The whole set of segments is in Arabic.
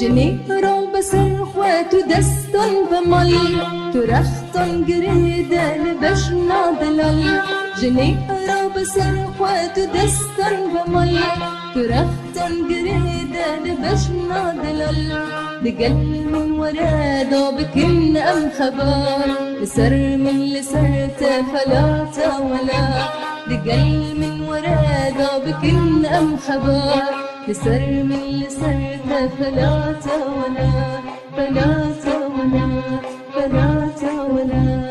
جنيرة بسرخوة دستن بمل ترختن جريدة لبجنا دلل جنيرة بسرخوة دستن بمل ترختن جريدة لبجنا دلل دقل من ورادة بكن أم خبر لسر من لسرت فلا ولا دقل من ورادة بكن أم خبر لسر من لسرت فلا ولا فلا ولا فلا ولا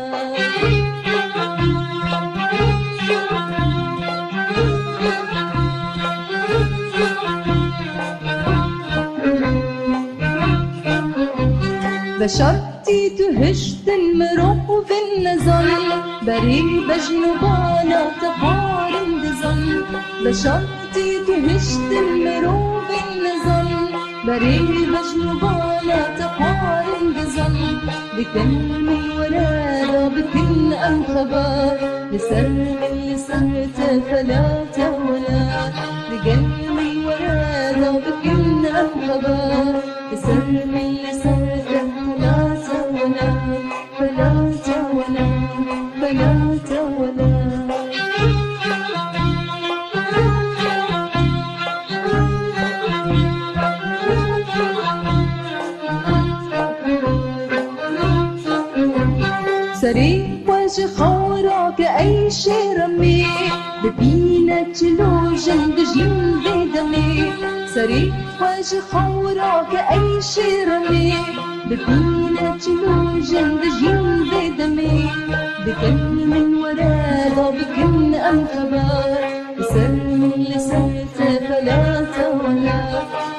بشرتي تهشت المروح بالنزل بريبة جنوبانا تقارن دزل بشرتي تهشت المروح بالنزل بريبة جنوبانا تقارن دزل بكلمة ورادة بكل أم خبر لسر من لسرت فلا ولا بكلمة ورادة بكل أم خبر لسر من لسرت فلا ولا فلا ولا فلا ولا سري وجه خورك أي شي رمي ببينة لوجن بجين بدمي سري وجه خورك أي شي رمي ببينة لوجن بجين بدمي بكل من ورادة بكل أم خبر لسر من لسرت فلا ولا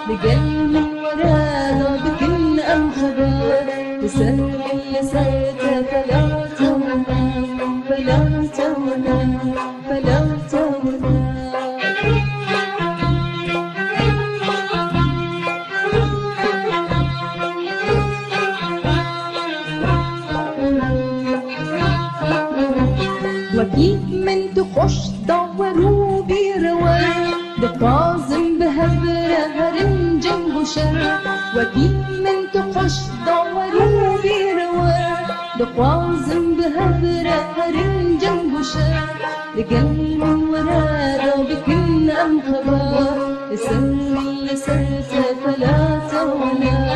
بقل من ورادة بكل أم خبر لسر من لسرت فلا ولا فلا ولا فلا ولا وكيف من تخش دوروا بيروان بقازم بهبرة هرنجن بشر وكيف من تخش دوروا بيروان بقازم بهبرة هرنجن بشر لقل من ورادة بكل أم خبر لسر من لسرت فلا ولا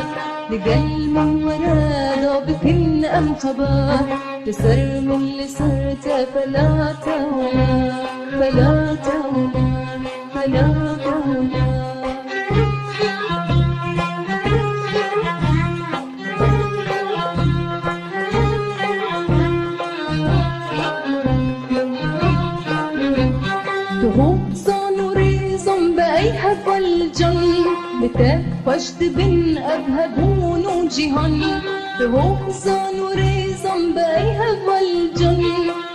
لقل من ورادة بكل أم خبر لسر من لسرت فلا ولا فلا ولا فلا ولا بتفشت بين أبهبون وجهان بهوزان وريزان بأيهب والجن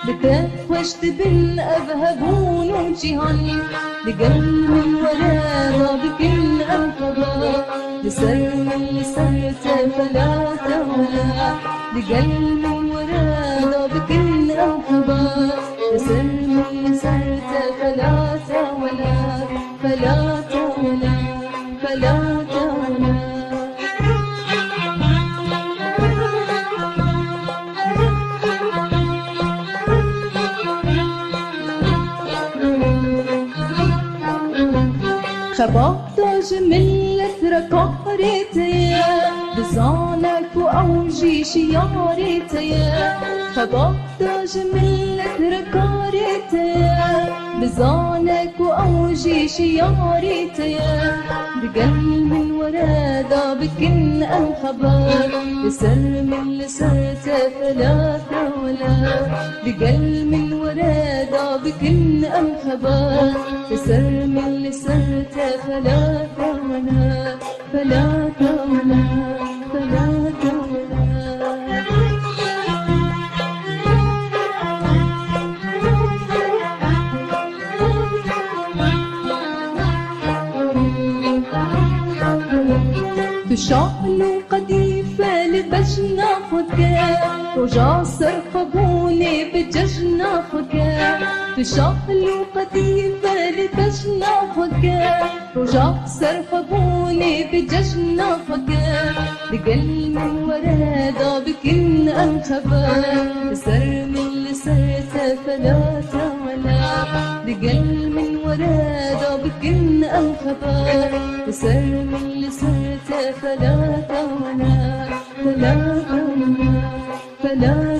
بتفشت بين أبهبون وجهان لقلب الورادة بكل أنقبة لسر من لسرت فلا ولا لقلب الورادة بكل أنقبة لسر من لسرت فلا ولا فلا ولا فلا ولا خبطت جملة ركارتيا بزانك وأوجي شيارتيا خبطت جملة ركارتيا بزانك وأوجي شيارتيا بقلب ورادة بكن الخبر لسر من لسرت فلا ولا بقلب ورادة بكن الخبر لسر من لسرت فلا ولا فلا ولا فلا ولا تشعل قديفة باش ناخدك رجع سرقبوني بجاج ناخدك تشغل وقديمة باش ناخدك رجع سرقبوني بجاج ناخدك لقل من ورا ضابك إن الخبر سر من لسرت فلا تعلى لقل من ورا ضابك إن الخبر سر من لسرت فلا تعلى فلا تعلى فلا